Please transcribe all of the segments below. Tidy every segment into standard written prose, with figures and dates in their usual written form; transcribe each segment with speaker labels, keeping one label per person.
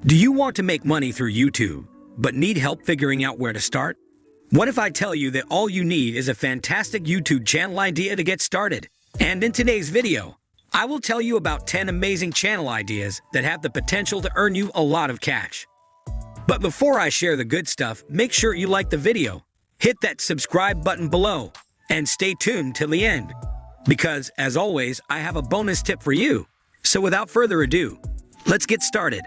Speaker 1: Do you want to make money through YouTube, but need help figuring out where to start? What if I tell you that all you need is a fantastic YouTube channel idea to get started? And in today's video, I will tell you about 10 amazing channel ideas that have the potential to earn you a lot of cash. But before I share the good stuff, make sure you like the video, hit that subscribe button below, and stay tuned till the end. Because, as always, I have a bonus tip for you. So without further ado, let's get started.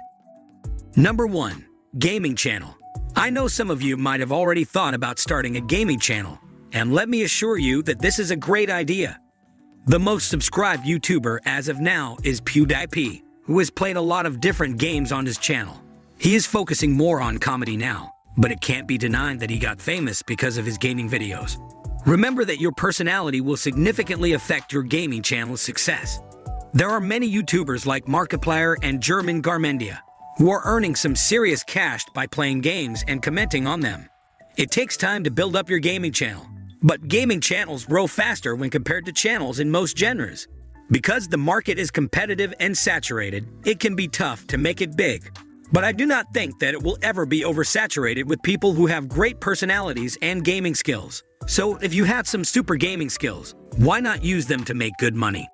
Speaker 1: Number 1. Gaming channel. I know some of you might have already thought about starting a gaming channel, and let me assure you that this is a great idea. The most subscribed YouTuber as of now is PewDiePie, who has played a lot of different games on his channel. He is focusing more on comedy now, but it can't be denied that he got famous because of his gaming videos. Remember that your personality will significantly affect your gaming channel's success. There are many YouTubers like Markiplier and German Garmendia, who are earning some serious cash by playing games and commenting on them. It takes time to build up your gaming channel, but gaming channels grow faster when compared to channels in most genres. Because the market is competitive and saturated, it can be tough to make it big. But I do not think that it will ever be oversaturated with people who have great personalities and gaming skills. So if you have some super gaming skills, why not use them to make good money?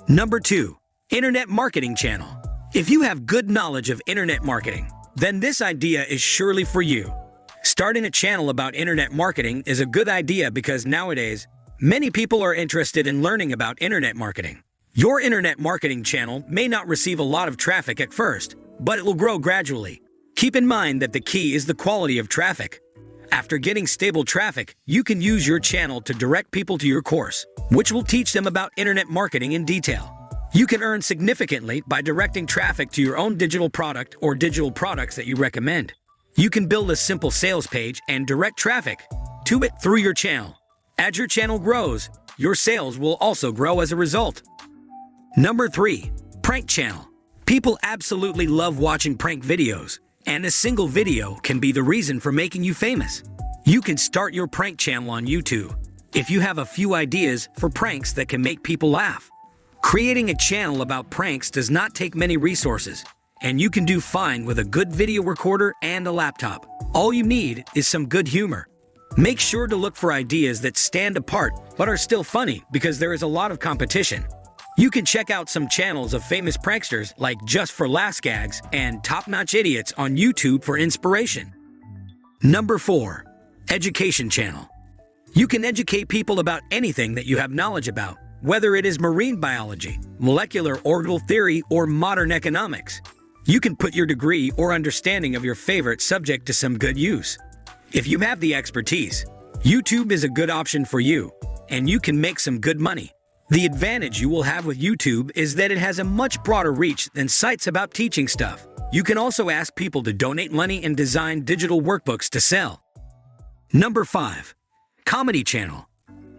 Speaker 1: Number 2. Internet marketing channel. If you have good knowledge of internet marketing, then this idea is surely for you. Starting a channel about internet marketing is a good idea because nowadays, many people are interested in learning about internet marketing. Your internet marketing channel may not receive a lot of traffic at first, but it will grow gradually. Keep in mind that the key is the quality of traffic. After getting stable traffic, you can use your channel to direct people to your course, which will teach them about internet marketing in detail. You can earn significantly by directing traffic to your own digital product or digital products that you recommend. You can build a simple sales page and direct traffic to it through your channel. As your channel grows, your sales will also grow as a result. Number 3. Prank channel. People absolutely love watching prank videos, and a single video can be the reason for making you famous. You can start your prank channel on YouTube if you have a few ideas for pranks that can make people laugh. Creating a channel about pranks does not take many resources, and you can do fine with a good video recorder and a laptop. All you need is some good humor. Make sure to look for ideas that stand apart but are still funny because there is a lot of competition. You can check out some channels of famous pranksters like Just for Laughs Gags and Top Notch Idiots on YouTube for inspiration. Number 4. Education channel. You can educate people about anything that you have knowledge about, whether it is marine biology, molecular orbital theory, or modern economics. You can put your degree or understanding of your favorite subject to some good use. If you have the expertise, YouTube is a good option for you, and you can make some good money. The advantage you will have with YouTube is that it has a much broader reach than sites about teaching stuff. You can also ask people to donate money and design digital workbooks to sell. Number 5. Comedy channel.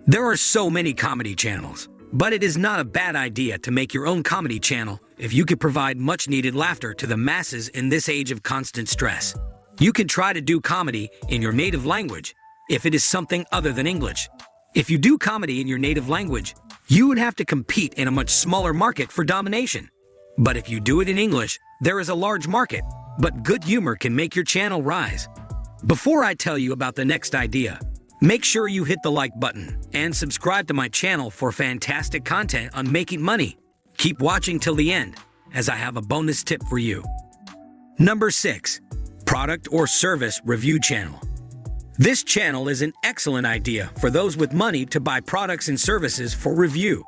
Speaker 1: There are so many comedy channels, but it is not a bad idea to make your own comedy channel if you could provide much-needed laughter to the masses in this age of constant stress. You can try to do comedy in your native language if it is something other than English. If you do comedy in your native language, you would have to compete in a much smaller market for domination. But if you do it in English, there is a large market, but good humor can make your channel rise. Before I tell you about the next idea, make sure you hit the like button and subscribe to my channel for fantastic content on making money. Keep watching till the end, as I have a bonus tip for you. Number 6. Product or service review channel. This channel is an excellent idea for those with money to buy products and services for review.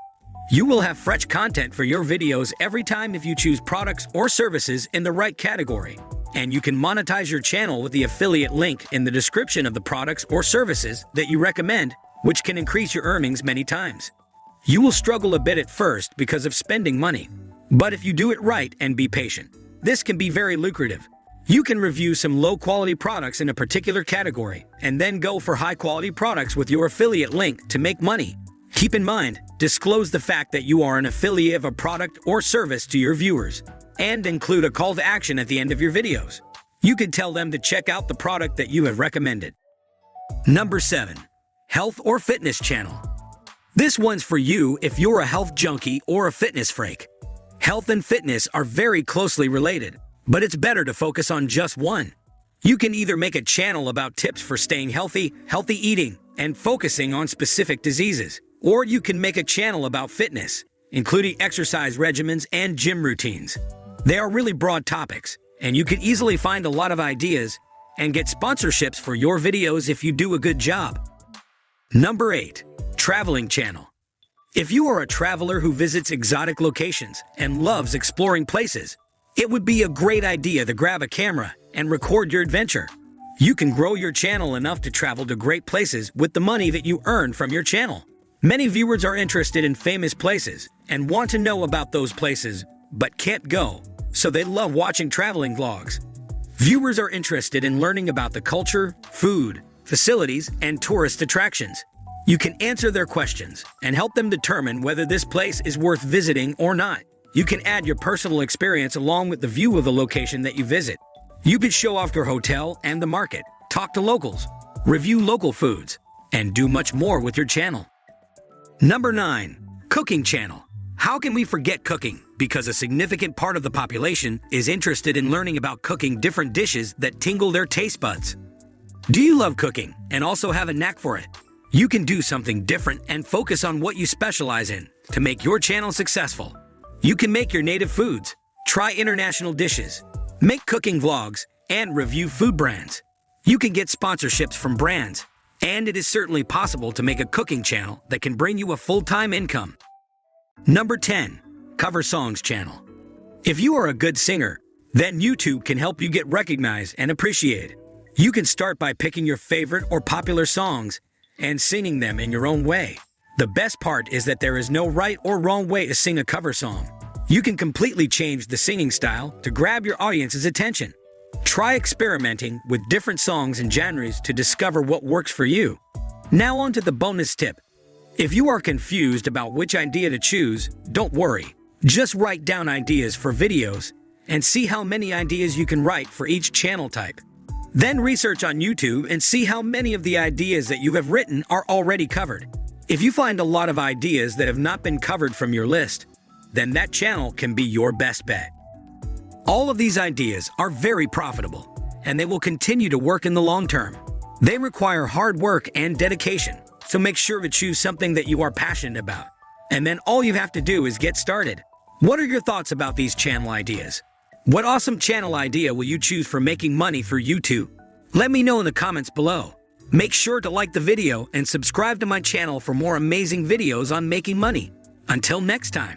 Speaker 1: You will have fresh content for your videos every time if you choose products or services in the right category. And you can monetize your channel with the affiliate link in the description of the products or services that you recommend, which can increase your earnings many times. You will struggle a bit at first because of spending money, but if you do it right and be patient, this can be very lucrative. You can review some low-quality products in a particular category and then go for high-quality products with your affiliate link to make money. Keep in mind, disclose the fact that you are an affiliate of a product or service to your viewers, and include a call to action at the end of your videos. You can tell them to check out the product that you have recommended. Number 7. Health or fitness channel. This one's for you if you're a health junkie or a fitness freak. Health and fitness are very closely related, but it's better to focus on just one. You can either make a channel about tips for staying healthy, healthy eating, and focusing on specific diseases, or you can make a channel about fitness, including exercise regimens and gym routines. They are really broad topics, and you can easily find a lot of ideas and get sponsorships for your videos if you do a good job. Number 8. Traveling channel. If you are a traveler who visits exotic locations and loves exploring places, it would be a great idea to grab a camera and record your adventure. You can grow your channel enough to travel to great places with the money that you earn from your channel. Many viewers are interested in famous places and want to know about those places, but can't go, so they love watching traveling vlogs. Viewers are interested in learning about the culture, food, facilities, and tourist attractions. You can answer their questions and help them determine whether this place is worth visiting or not. You can add your personal experience along with the view of the location that you visit. You can show off your hotel and the market, talk to locals, review local foods, and do much more with your channel. Number 9. Cooking channel. How can we forget cooking? Because a significant part of the population is interested in learning about cooking different dishes that tingle their taste buds. Do you love cooking and also have a knack for it? You can do something different and focus on what you specialize in to make your channel successful. You can make your native foods, try international dishes, make cooking vlogs, and review food brands. You can get sponsorships from brands, and it is certainly possible to make a cooking channel that can bring you a full-time income. Number 10. Cover songs channel. If you are a good singer, then YouTube can help you get recognized and appreciated. You can start by picking your favorite or popular songs and singing them in your own way. The best part is that there is no right or wrong way to sing a cover song. You can completely change the singing style to grab your audience's attention. Try experimenting with different songs and genres to discover what works for you. Now on to the bonus tip. If you are confused about which idea to choose, don't worry. Just write down ideas for videos and see how many ideas you can write for each channel type. Then research on YouTube and see how many of the ideas that you have written are already covered. If you find a lot of ideas that have not been covered from your list, then that channel can be your best bet. All of these ideas are very profitable, and they will continue to work in the long term. They require hard work and dedication, so make sure to choose something that you are passionate about. And then all you have to do is get started. What are your thoughts about these channel ideas? What awesome channel idea will you choose for making money through YouTube? Let me know in the comments below. Make sure to like the video and subscribe to my channel for more amazing videos on making money. Until next time.